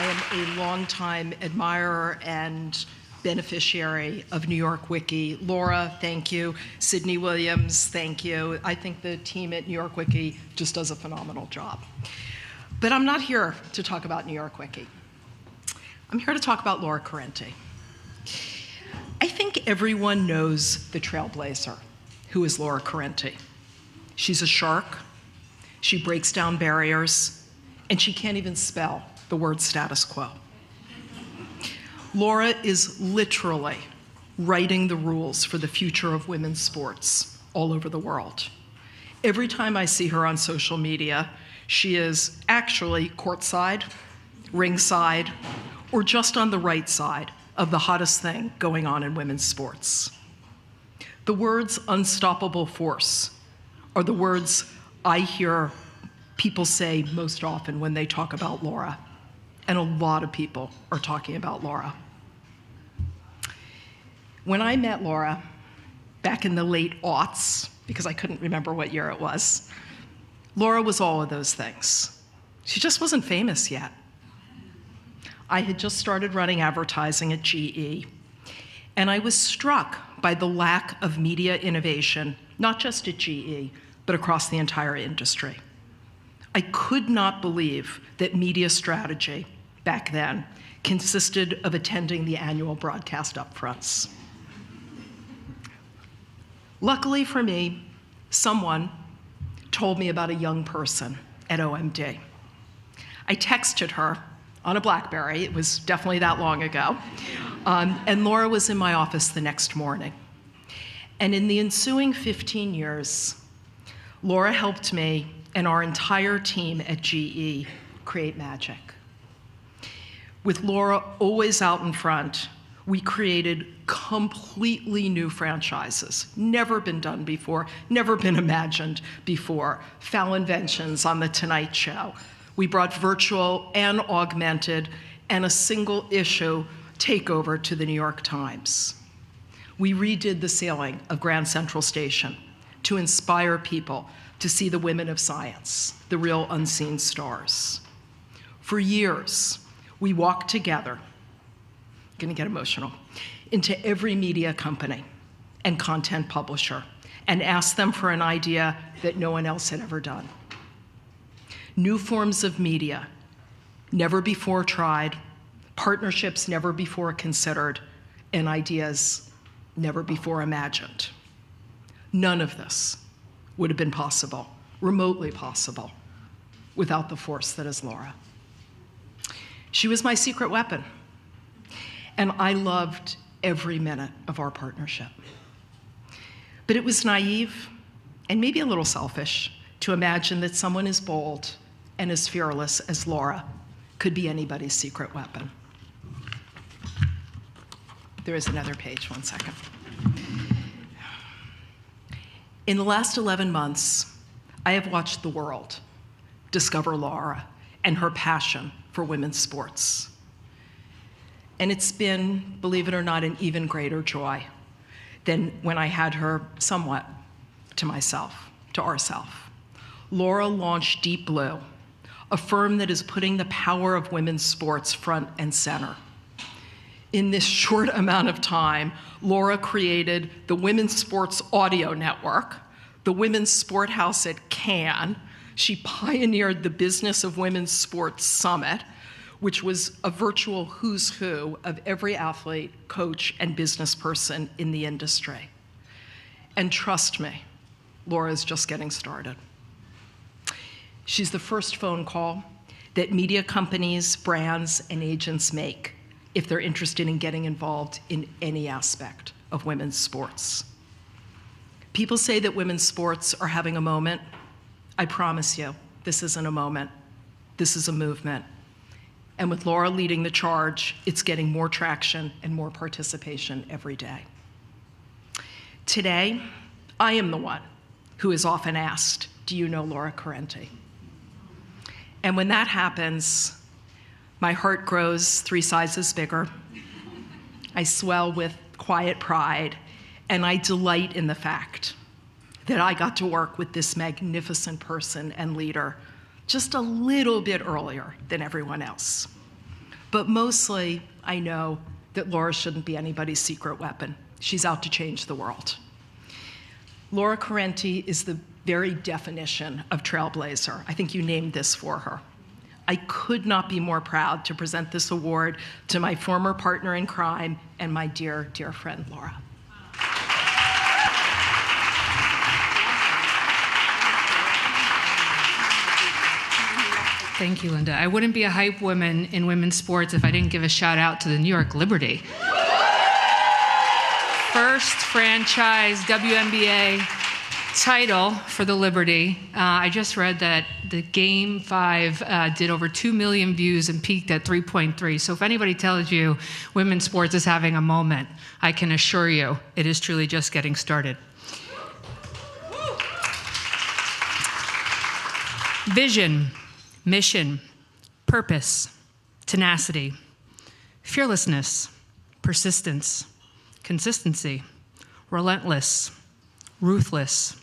am a longtime admirer and beneficiary of New York Wiki. Laura, thank you. Sydney Williams, thank you. I think the team at New York Wiki just does a phenomenal job. But I'm not here to talk about New York Wiki. I'm here to talk about Laura CORENTI. I think everyone knows the Trailblazer, who is Laura CORENTI. She's a shark, she breaks down barriers, and she can't even spell the word status quo. Laura is literally writing the rules for the future of women's sports all over the world. Every time I see her on social media, she is actually courtside, ringside, or just on the right side of the hottest thing going on in women's sports. The words unstoppable force are the words I hear people say most often when they talk about Laura, and a lot of people are talking about Laura. When I met Laura back in the late aughts, because I couldn't remember what year it was, Laura was all of those things. She just wasn't famous yet. I had just started running advertising at GE, and I was struck by the lack of media innovation, not just at GE, but across the entire industry. I could not believe that media strategy back then consisted of attending the annual broadcast upfronts. Luckily for me, someone told me about a young person at OMD. I texted her on a BlackBerry, it was definitely that long ago, and Laura was in my office the next morning. And in the ensuing 15 years, Laura helped me and our entire team at GE create magic. With Laura always out in front, we created completely new franchises, never been done before, never been imagined before. Foul inventions on The Tonight Show. We brought virtual and augmented and a single issue takeover to the New York Times. We redid the ceiling of Grand Central Station to inspire people to see the women of science, the real unseen stars. For years, we walked together, gonna get emotional, into every media company and content publisher and asked them for an idea that no one else had ever done. New forms of media, never before tried, partnerships never before considered, and ideas never before imagined. None of this would have been possible, remotely possible, without the force that is Laura. She was my secret weapon, and I loved every minute of our partnership. But it was naive and maybe a little selfish to imagine that someone as bold and as fearless as Laura could be anybody's secret weapon. There is another page, one second. In the last 11 months, I have watched the world discover Laura and her passion for women's sports. And it's been, believe it or not, an even greater joy than when I had her somewhat to myself, to ourselves. Laura launched Deep Blue, a firm that is putting the power of women's sports front and center. In this short amount of time, Laura created the Women's Sports Audio Network, the Women's Sport House at Cannes. She pioneered the Business of Women's Sports Summit, which was a virtual who's who of every athlete, coach, and business person in the industry. And trust me, Laura's just getting started. She's the first phone call that media companies, brands, and agents make if they're interested in getting involved in any aspect of women's sports. People say that women's sports are having a moment. I promise you, this isn't a moment. This is a movement. And with Laura leading the charge, it's getting more traction and more participation every day. Today, I am the one who is often asked, do you know Laura CORENTI? And when that happens, my heart grows 3 sizes bigger. I swell with quiet pride, and I delight in the fact that I got to work with this magnificent person and leader just a little bit earlier than everyone else. But mostly, I know that Laura shouldn't be anybody's secret weapon. She's out to change the world. Laura CORENTI is the very definition of Trailblazer. I think you named this for her. I could not be more proud to present this award to my former partner in crime and my dear, dear friend, Laura. Thank you, Linda. I wouldn't be a hype woman in women's sports if I didn't give a shout out to the New York Liberty. First franchise WNBA title for the Liberty. I just read that the Game 5 did over 2 million views and peaked at 3.3. So if anybody tells you women's sports is having a moment, I can assure you it is truly just getting started. Vision, mission, purpose, tenacity, fearlessness, persistence, consistency, relentless, ruthless,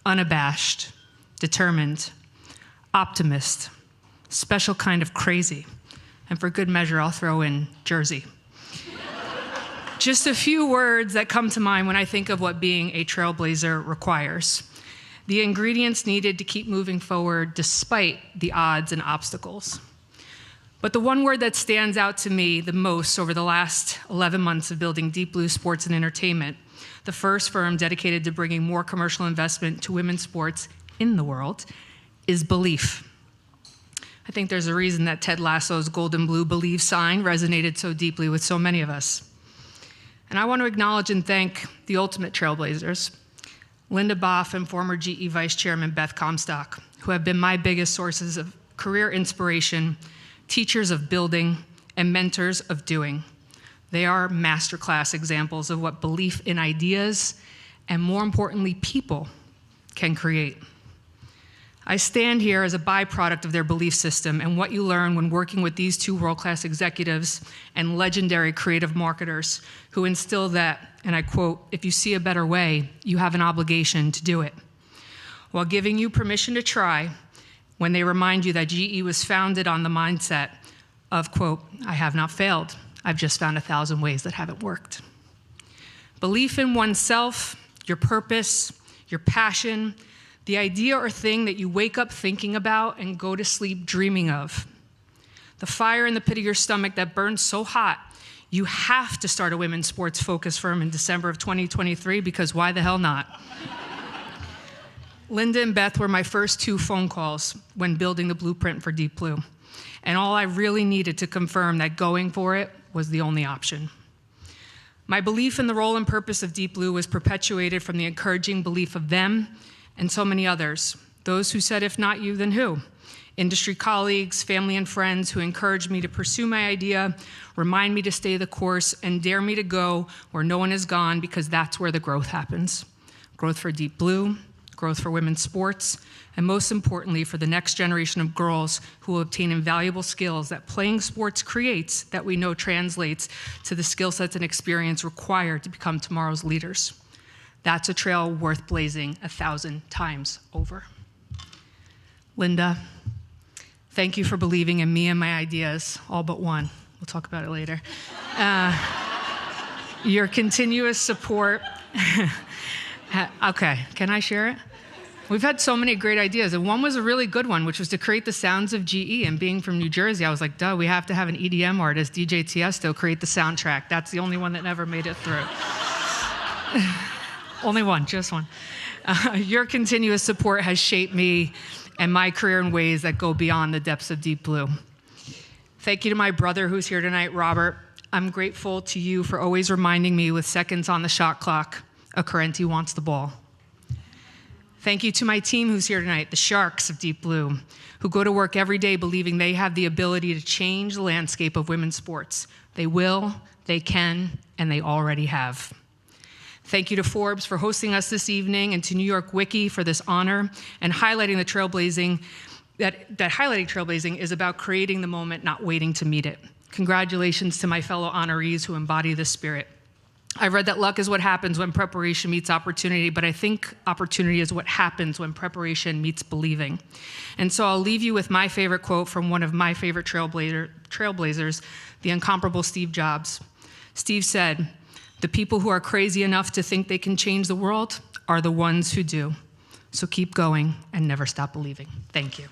unabashed, determined, optimist, special kind of crazy, and for good measure, I'll throw in Jersey. Just a few words that come to mind when I think of what being a trailblazer requires. The ingredients needed to keep moving forward despite the odds and obstacles. But the one word that stands out to me the most over the last 11 months of building Deep Blue Sports and Entertainment, the first firm dedicated to bringing more commercial investment to women's sports in the world, is belief. I think there's a reason that Ted Lasso's golden blue believe sign resonated so deeply with so many of us. And I want to acknowledge and thank the ultimate trailblazers, Linda Boff and former GE Vice Chairman Beth Comstock, who have been my biggest sources of career inspiration, teachers of building, and mentors of doing. They are masterclass examples of what belief in ideas, and more importantly, people, can create. I stand here as a byproduct of their belief system and what you learn when working with these two world-class executives and legendary creative marketers who instill that, and I quote, "If you see a better way, you have an obligation to do it," while giving you permission to try when they remind you that GE was founded on the mindset of, quote, "I have not failed. I've just found 1,000 ways that haven't worked." Belief in oneself, your purpose, your passion, the idea or thing that you wake up thinking about and go to sleep dreaming of. The fire in the pit of your stomach that burns so hot, you have to start a women's sports focus firm in December of 2023, because why the hell not? Linda and Beth were my first 2 phone calls when building the blueprint for Deep Blue. And all I really needed to confirm that going for it was the only option. My belief in the role and purpose of Deep Blue was perpetuated from the encouraging belief of them and so many others, those who said, if not you, then who? Industry colleagues, family and friends who encouraged me to pursue my idea, remind me to stay the course, and dare me to go where no one has gone, because that's where the growth happens. Growth for Deep Blue, growth for women's sports, and most importantly, for the next generation of girls who will obtain invaluable skills that playing sports creates, that we know translates to the skill sets and experience required to become tomorrow's leaders. That's a trail worth blazing 1,000 times over. Linda, thank you for believing in me and my ideas, all but one. We'll talk about it later. Your continuous support. Okay, can I share it? We've had so many great ideas, and one was a really good one, which was to create the sounds of GE. And being from New Jersey, I was like, duh, we have to have an EDM artist, DJ Tiesto, create the soundtrack. That's the only one that never made it through. Only one, just one. Your continuous support has shaped me and my career in ways that go beyond the depths of Deep Blue. Thank you to my brother who's here tonight, Robert. I'm grateful to you for always reminding me with seconds on the shot clock, a CORENTI wants the ball. Thank you to my team who's here tonight, the Sharks of Deep Blue, who go to work every day believing they have the ability to change the landscape of women's sports. They will, they can, and they already have. Thank you to Forbes for hosting us this evening, and to New York Wiki for this honor and highlighting the trailblazing, that highlighting trailblazing is about creating the moment, not waiting to meet it. Congratulations to my fellow honorees who embody this spirit. I read that luck is what happens when preparation meets opportunity, but I think opportunity is what happens when preparation meets believing. And so I'll leave you with my favorite quote from one of my favorite trailblazers, Trailblazers, the incomparable Steve Jobs. Steve said, "The people who are crazy enough to think they can change the world are the ones who do. So keep going and never stop believing." Thank you.